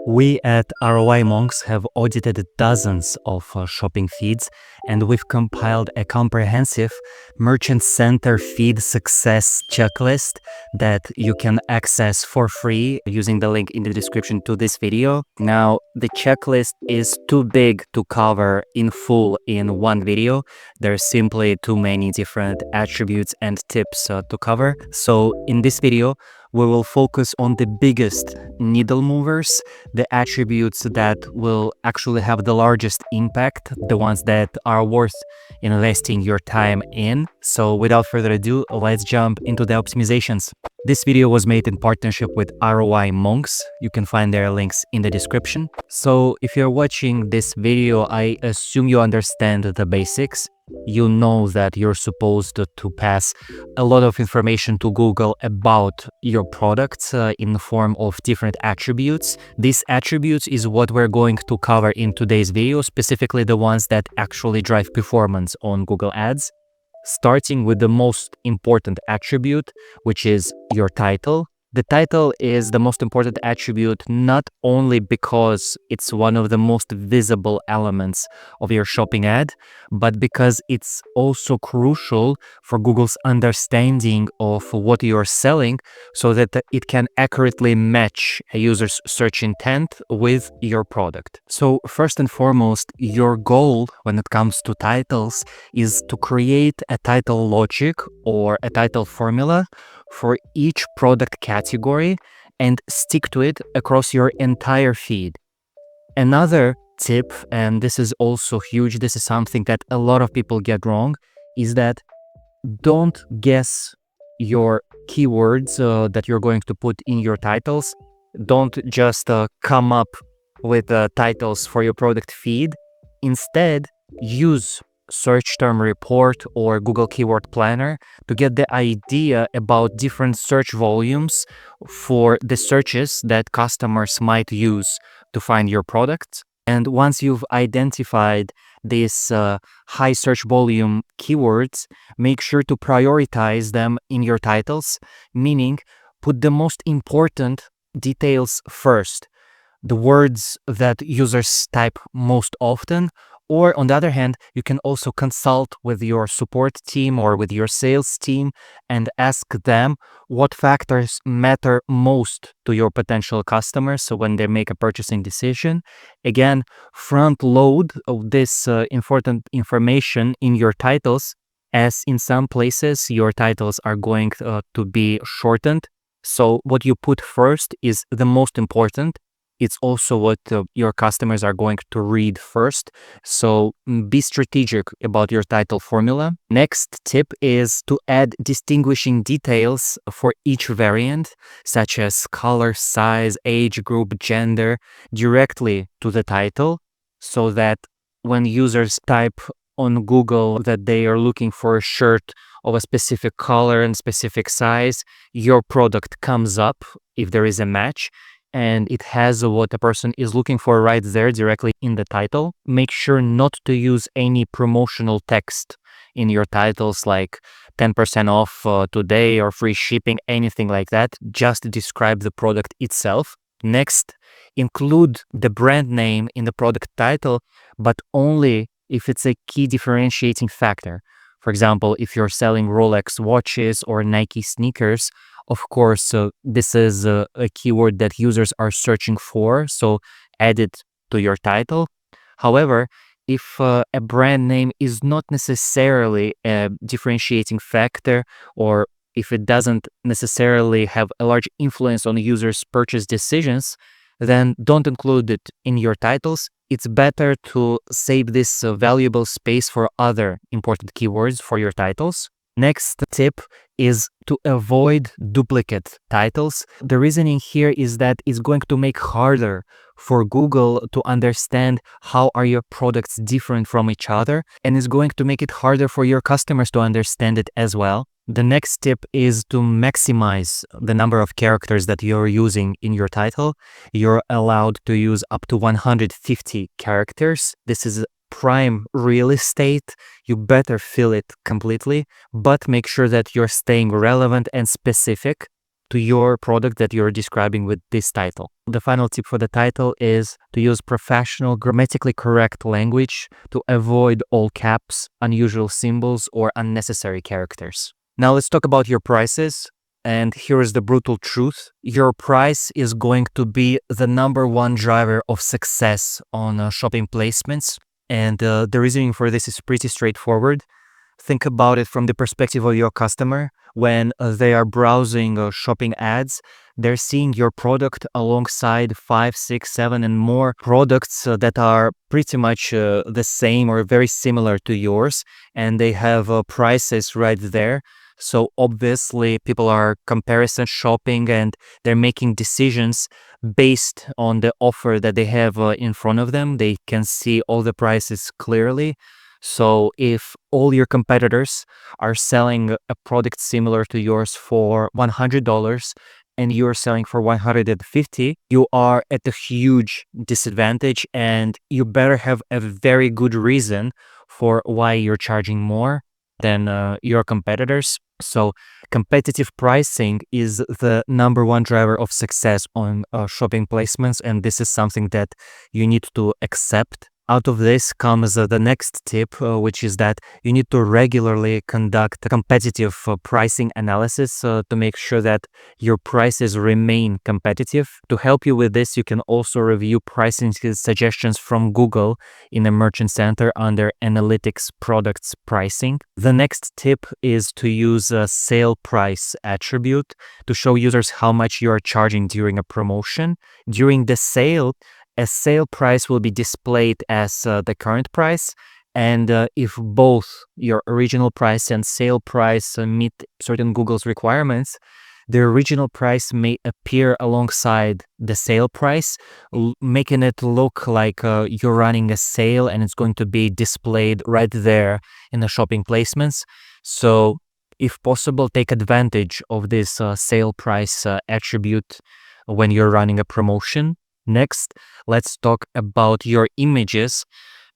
We at ROImonks have audited dozens of shopping feeds, and we've compiled a comprehensive merchant center feed success checklist that you can access for free using the link in the description to this video. Now, the checklist is too big to cover in full in one video. There's simply too many different attributes and tips to cover. So in this video, we will focus on the biggest needle movers, the attributes that will actually have the largest impact, the ones that are worth investing your time in. So without further ado, let's jump into the optimizations. This video was made in partnership with ROImonks. You can find their links in the description. So if you're watching this video, I assume you understand the basics. You know that you're supposed to pass a lot of information to Google about your products in the form of different attributes. These attributes is what we're going to cover in today's video, specifically the ones that actually drive performance on Google Ads. Starting with the most important attribute, which is your title. The title is the most important attribute not only because it's one of the most visible elements of your shopping ad, but because it's also crucial for Google's understanding of what you're selling so that it can accurately match a user's search intent with your product. So first and foremost, your goal when it comes to titles is to create a title logic or a title formula for each product category and stick to it across your entire feed. Another tip, and this is also huge, this is something that a lot of people get wrong, is that don't guess your keywords that you're going to put in your titles. Don't just come up with titles for your product feed. Instead, use search term report or Google Keyword Planner to get the idea about different search volumes for the searches that customers might use to find your product. And once you've identified these high search volume keywords, make sure to prioritize them in your titles, meaning put the most important details first, the words that users type most often. Or on the other hand, you can also consult with your support team or with your sales team and ask them what factors matter most to your potential customers. So when they make a purchasing decision, again, front load of this important information in your titles, as in some places your titles are going to be shortened. So what you put first is the most important. It's also what your customers are going to read first. So be strategic about your title formula. Next tip is to add distinguishing details for each variant, such as color, size, age group, gender, directly to the title, so that when users type on Google that they are looking for a shirt of a specific color and specific size, your product comes up if there is a match. And it has what a person is looking for right there directly in the title. Make sure not to use any promotional text in your titles like 10% off today or free shipping, anything like that. Just describe the product itself. Next, include the brand name in the product title, but only if it's a key differentiating factor. For example, if you're selling Rolex watches or Nike sneakers, of course, this is a keyword that users are searching for, so add it to your title. However, if a brand name is not necessarily a differentiating factor, or if it doesn't necessarily have a large influence on users' purchase decisions, then don't include it in your titles. It's better to save this valuable space for other important keywords for your titles. Next tip is to avoid duplicate titles. The reasoning here is that it's going to make harder for Google to understand how are your products different from each other, and it's going to make it harder for your customers to understand it as well. The next tip is to maximize the number of characters that you're using in your title. You're allowed to use up to 150 characters. This is prime real estate. You better fill it completely, but make sure that you're staying relevant and specific. to your product that you're describing with this title. The final tip for the title is to use professional, grammatically correct language to avoid all caps, unusual symbols, or unnecessary characters. Now let's talk about your prices. And here is the brutal truth. Your price is going to be the number one driver of success on shopping placements. And the reasoning for this is pretty straightforward. Think about it from the perspective of your customer. When they are browsing shopping ads, they're seeing your product alongside 5, 6, 7, and more products that are pretty much the same or very similar to yours, and they have prices right there. So obviously people are comparison shopping and they're making decisions based on the offer that they have in front of them. They can see all the prices clearly. So if all your competitors are selling a product similar to yours for $100 and you're selling for $150, you are at a huge disadvantage, and you better have a very good reason for why you're charging more than your competitors. So competitive pricing is the number one driver of success on shopping placements, and this is something that you need to accept. Out of this comes the next tip, which is that you need to regularly conduct competitive pricing analysis to make sure that your prices remain competitive. To help you with this, you can also review pricing suggestions from Google in the Merchant Center under Analytics Products Pricing. The next tip is to use a sale price attribute to show users how much you are charging during a promotion. During the sale, a sale price will be displayed as the current price, and if both your original price and sale price meet certain Google's requirements, the original price may appear alongside the sale price, making it look like you're running a sale, and it's going to be displayed right there in the shopping placements. So if possible, take advantage of this sale price attribute when you're running a promotion. Next, let's talk about your images,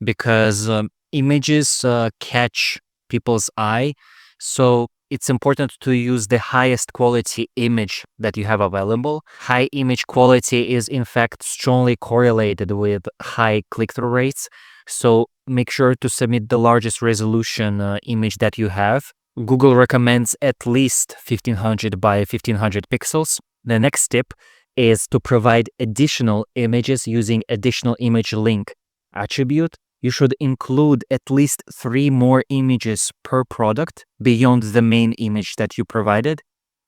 because images catch people's eye. So it's important to use the highest quality image that you have available. High image quality is in fact strongly correlated with high click-through rates. So make sure to submit the largest resolution image that you have. Google recommends at least 1500 by 1500 pixels. The next tip is to provide additional images using additional image link attribute. You should include at least 3 more images per product beyond the main image that you provided.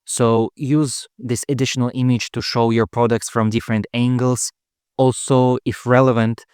So use this additional image to show your products from different angles. Also, if relevant,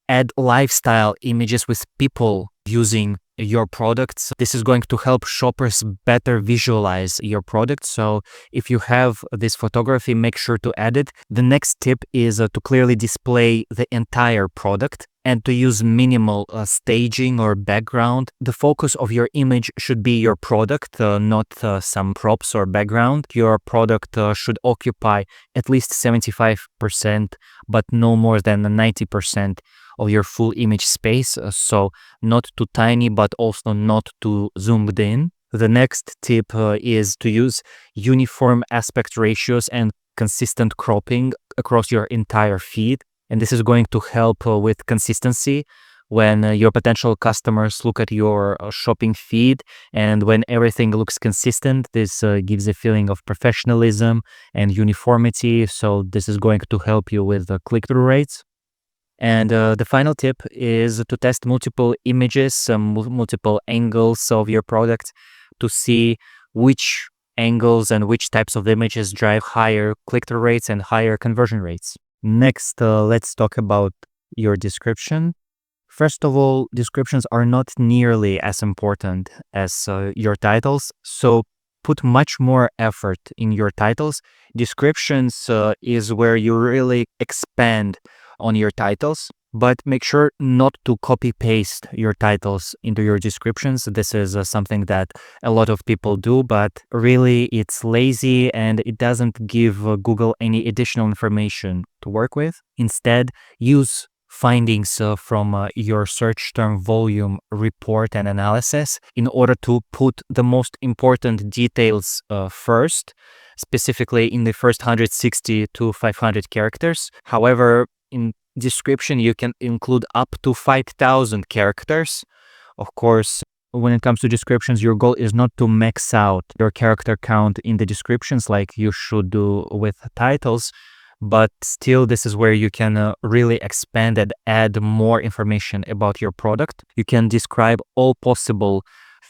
add lifestyle images with people using your products. This is going to help shoppers better visualize your product. So if you have this photography, make sure to add it. The next tip is to clearly display the entire product and to use minimal staging or background. The focus of your image should be your product, not some props or background. Your product should occupy at least 75%, but no more than 90% of your full image space, so not too tiny but also not too zoomed in. The next tip is to use uniform aspect ratios and consistent cropping across your entire feed, and this is going to help with consistency when your potential customers look at your shopping feed, and when everything looks consistent, this gives a feeling of professionalism and uniformity, so this is going to help you with the click-through rates. And the final tip is to test multiple images, multiple angles of your product to see which angles and which types of images drive higher click-through rates and higher conversion rates. Next, let's talk about your description. First of all, descriptions are not nearly as important as your titles, so put much more effort in your titles. Descriptions is where you really expand on your titles, but make sure not to copy paste your titles into your descriptions. This is something that a lot of people do, but really it's lazy and it doesn't give Google any additional information to work with. Instead, use findings from your search term volume report and analysis in order to put the most important details first, specifically in the first 160 to 500 characters. However, in description, you can include up to 5,000 characters. Of course, when it comes to descriptions, your goal is not to max out your character count in the descriptions like you should do with titles, but still this is where you can really expand and add more information about your product. You can describe all possible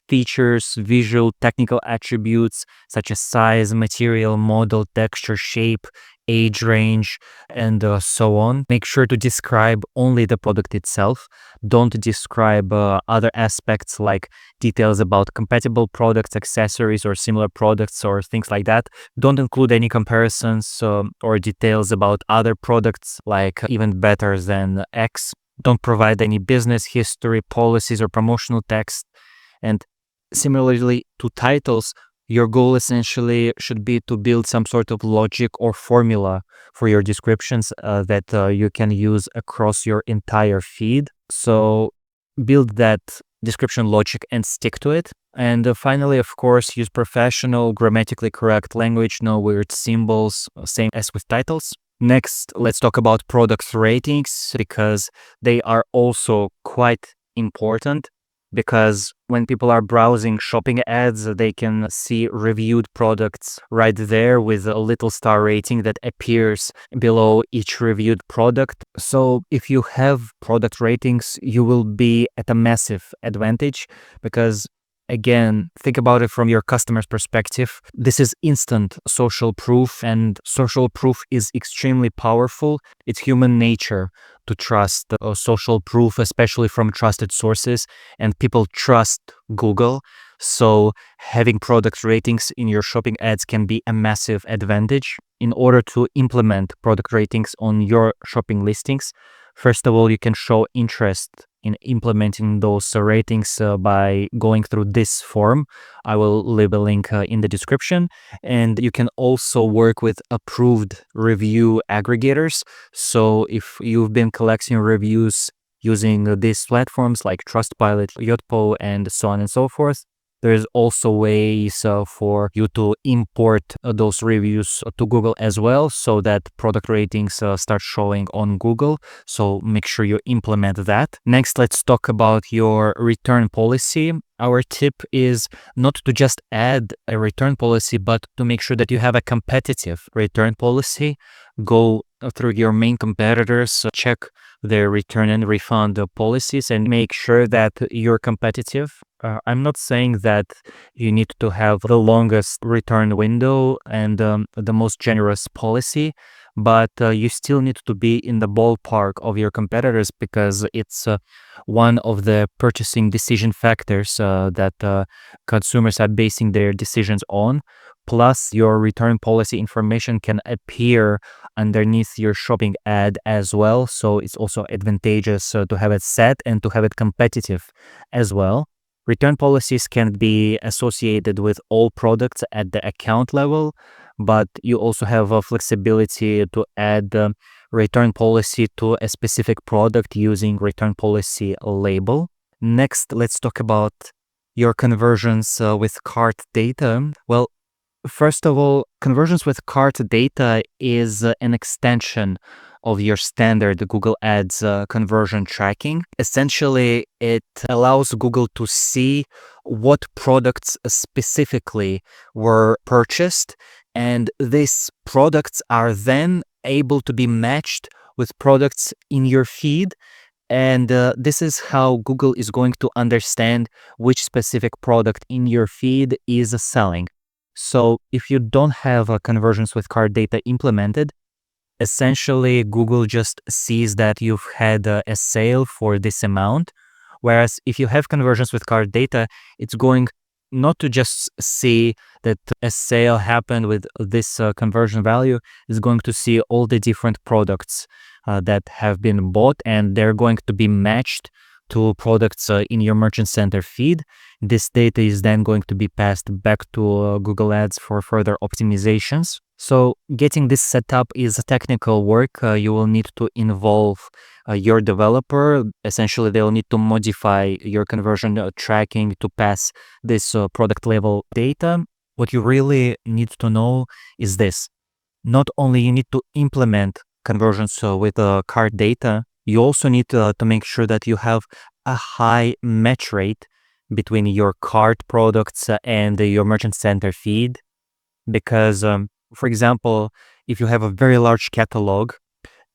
features, visual, technical attributes such as size, material, model, texture, shape, age range, and so on. Make sure to describe only the product itself. Don't describe other aspects like details about compatible products, accessories, or similar products, or things like that. Don't include any comparisons or details about other products like even better than X. Don't provide any business history, policies, or promotional text. And similarly to titles, your goal essentially should be to build some sort of logic or formula for your descriptions that you can use across your entire feed. So build that description logic and stick to it. And finally, of course, use professional, grammatically correct language, no weird symbols, same as with titles. Next, let's talk about product ratings because they are also quite important. Because when people are browsing shopping ads, they can see reviewed products right there with a little star rating that appears below each reviewed product. So if you have product ratings, you will be at a massive advantage because, again, think about it from your customer's perspective. This is instant social proof, and social proof is extremely powerful. It's human nature to trust social proof, especially from trusted sources, and people trust Google. So having product ratings in your shopping ads can be a massive advantage. In order to implement product ratings on your shopping listings, first of all, you can show interest in implementing those ratings by going through this form. I will leave a link in the description. And you can also work with approved review aggregators. So if you've been collecting reviews using these platforms like Trustpilot, Yotpo, and so on and so forth, there's also ways for you to import those reviews to Google as well so that product ratings start showing on Google. So make sure you implement that. Next, let's talk about your return policy. Our tip is not to just add a return policy, but to make sure that you have a competitive return policy. Go through your main competitors, check their return and refund policies, and make sure that you're competitive. I'm not saying that you need to have the longest return window and the most generous policy, but you still need to be in the ballpark of your competitors because it's one of the purchasing decision factors that consumers are basing their decisions on. Plus, your return policy information can appear underneath your shopping ad as well. So it's also advantageous to have it set and to have it competitive as well. Return policies can be associated with all products at the account level, but you also have a flexibility to add return policy to a specific product using return policy label. Next, let's talk about your conversions with cart data. Well, first of all, conversions with cart data is an extension of your standard Google Ads conversion tracking. Essentially, it allows Google to see what products specifically were purchased, and these products are then able to be matched with products in your feed. And this is how Google is going to understand which specific product in your feed is selling. So if you don't have conversions with cart data implemented, essentially Google just sees that you've had a sale for this amount. Whereas if you have conversions with cart data, it's going not to just see that a sale happened with this conversion value, it's going to see all the different products that have been bought, and they're going to be matched to products in your Merchant Center feed. This data is then going to be passed back to Google Ads for further optimizations. So getting this set up is a technical work. You will need to involve your developer. Essentially, they'll need to modify your conversion tracking to pass this product level data. What you really need to know is this. Not only you need to implement conversions with cart data, you also need to make sure that you have a high match rate between your cart products and your merchant center feed. Because, for example, if you have a very large catalog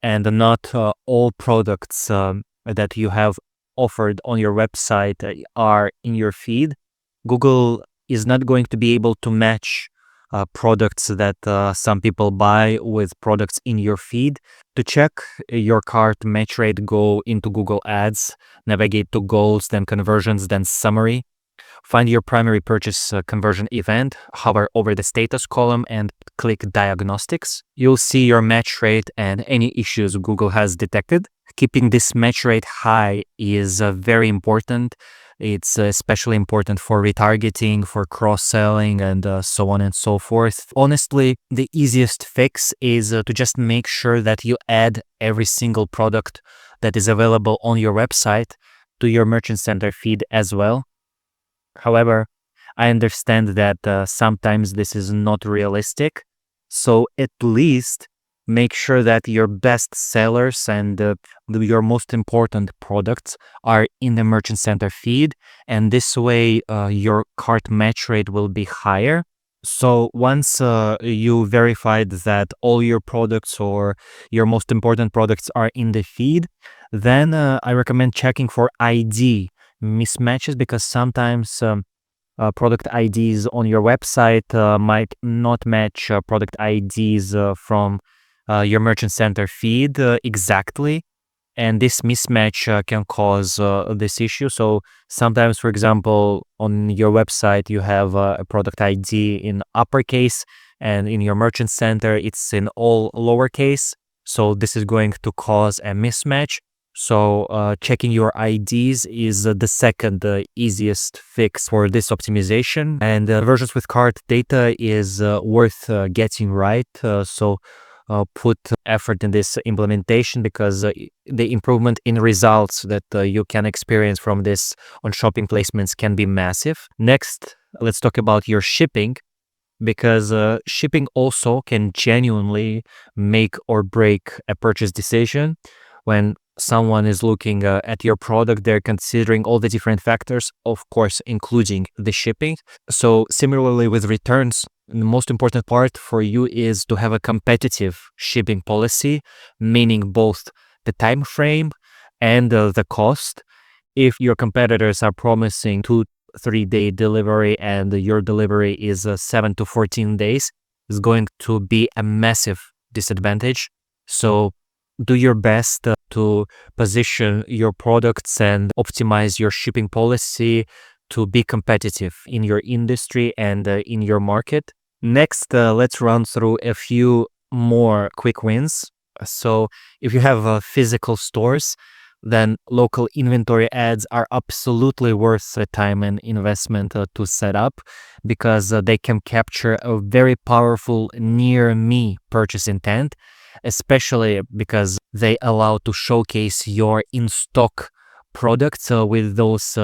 and not all products that you have offered on your website are in your feed, Google is not going to be able to match products that some people buy with products in your feed. To check your cart match rate, go into Google Ads, navigate to goals, then conversions, then summary. Find your primary purchase conversion event, hover over the status column and click diagnostics. You'll see your match rate and any issues Google has detected. Keeping this match rate high is very important. It's especially important for retargeting, for cross-selling, and so on and so forth. Honestly, the easiest fix is to just make sure that you add every single product that is available on your website to your merchant center feed as well. However, I understand that sometimes this is not realistic. So at least make sure that your best sellers and your most important products are in the merchant center feed. And this way, your cart match rate will be higher. So once you verified that all your products or your most important products are in the feed, then I recommend checking for ID mismatches, because sometimes product IDs on your website might not match product IDs from your merchant center feed exactly. And this mismatch can cause this issue. So sometimes, for example, on your website, you have a product ID in uppercase, and in your merchant center, it's in all lowercase. So this is going to cause a mismatch. So checking your IDs is the second easiest fix for this optimization. And versions with cart data is worth getting right. So put effort in this implementation, because the improvement in results that you can experience from this on shopping placements can be massive. Next, let's talk about your shipping, because shipping also can genuinely make or break a purchase decision. When someone is looking at your product, they're considering all the different factors, of course, including the shipping. So similarly with returns, the most important part for you is to have a competitive shipping policy, meaning both the time frame and the cost. If your competitors are promising 2-3 day delivery and your delivery is 7 to 14 days, it's going to be a massive disadvantage. So do your best to position your products and optimize your shipping policy to be competitive in your industry and in your market. Next, let's run through a few more quick wins. So if you have physical stores, then local inventory ads are absolutely worth the time and investment to set up, because they can capture a very powerful near me purchase intent, especially because they allow to showcase your in-stock products with those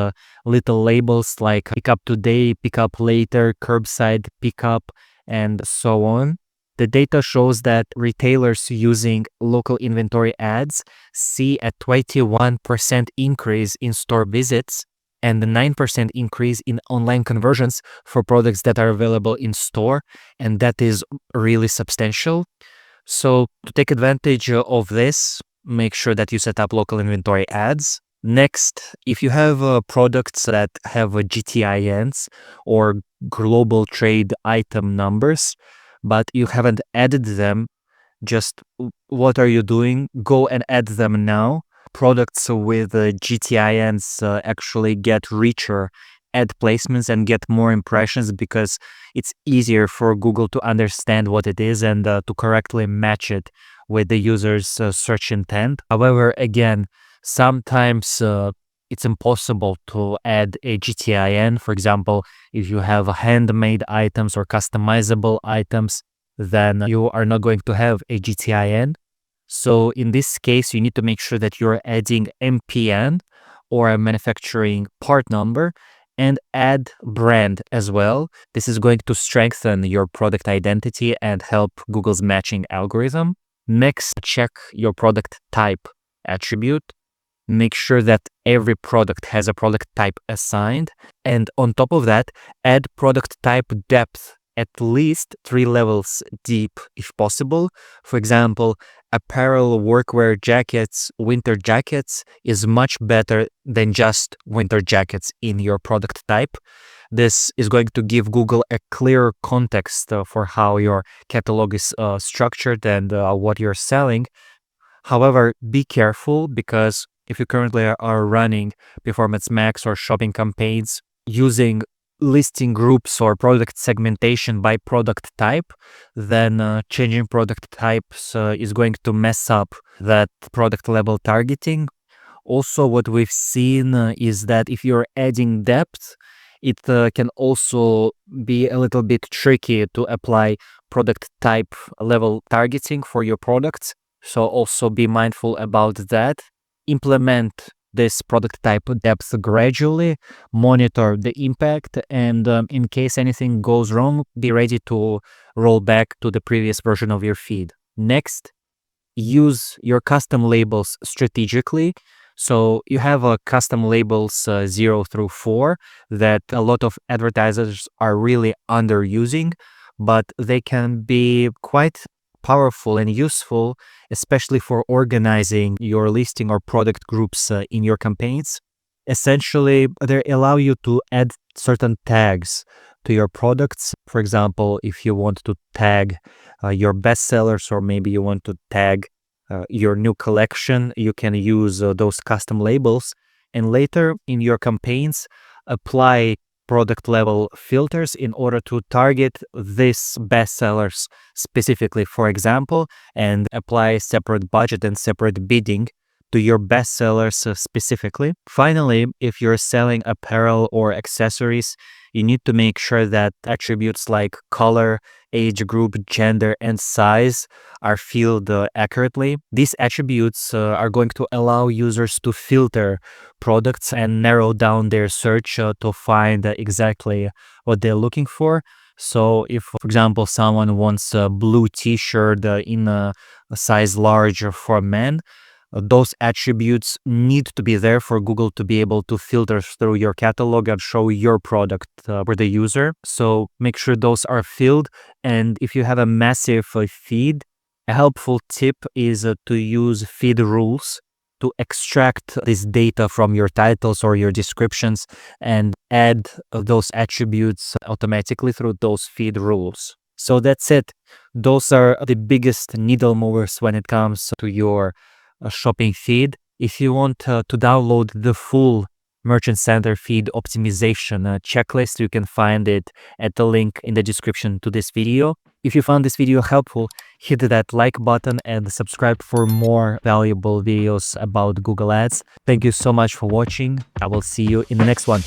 little labels like pick up today, pick up later, curbside pickup, and so on. The data shows that retailers using local inventory ads see a 21% increase in store visits and a 9% increase in online conversions for products that are available in store, and that is really substantial. So to take advantage of this, make sure that you set up local inventory ads. Next, if you have products that have GTINs or global trade item numbers, but you haven't added them, just what are you doing? Go and add them now. Products with GTINs actually get richer ad placements and get more impressions, because it's easier for Google to understand what it is and to correctly match it with the user's search intent. However, again, sometimes it's impossible to add a GTIN. For example, if you have handmade items or customizable items, then you are not going to have a GTIN. So in this case, you need to make sure that you're adding MPN or a manufacturing part number and add brand as well. This is going to strengthen your product identity and help Google's matching algorithm. Next, check your product type attribute. Make sure that every product has a product type assigned. And on top of that, add product type depth at least 3 levels deep if possible. For example, apparel, workwear, jackets, winter jackets is much better than just winter jackets in your product type. This is going to give Google a clear context for how your catalog is structured and what you're selling. However, be careful, because if you currently are running Performance Max or shopping campaigns using listing groups or product segmentation by product type, then changing product types is going to mess up that product level targeting. Also, what we've seen is that if you're adding depth, it can also be a little bit tricky to apply product type level targeting for your products. So also be mindful about that. Implement this product type depth gradually, monitor the impact, and in case anything goes wrong, be ready to roll back to the previous version of your feed. Next, use your custom labels strategically. So you have custom labels 0 through 4 that a lot of advertisers are really underusing, but they can be quite powerful and useful, especially for organizing your listing or product groups in your campaigns. Essentially, they allow you to add certain tags to your products. For example, if you want to tag your bestsellers, or maybe you want to tag your new collection, you can use those custom labels, and later in your campaigns apply product level filters in order to target these bestsellers specifically, for example, and apply separate budget and separate bidding to your bestsellers specifically. Finally, if you're selling apparel or accessories, you need to make sure that attributes like color, age group, gender, and size are filled accurately. These attributes are going to allow users to filter products and narrow down their search to find exactly what they're looking for. So if, for example, someone wants a blue t-shirt in a size large for men, those attributes need to be there for Google to be able to filter through your catalog and show your product for the user. So make sure those are filled. And if you have a massive feed, a helpful tip is to use feed rules to extract this data from your titles or your descriptions and add those attributes automatically through those feed rules. So that's it. Those are the biggest needle movers when it comes to your shopping feed. If you want to download the full Merchant Center feed optimization checklist, you can find it at the link in the description to this video. If you found this video helpful, hit that like button and subscribe for more valuable videos about Google Ads. Thank you so much for watching. I will see you in the next one.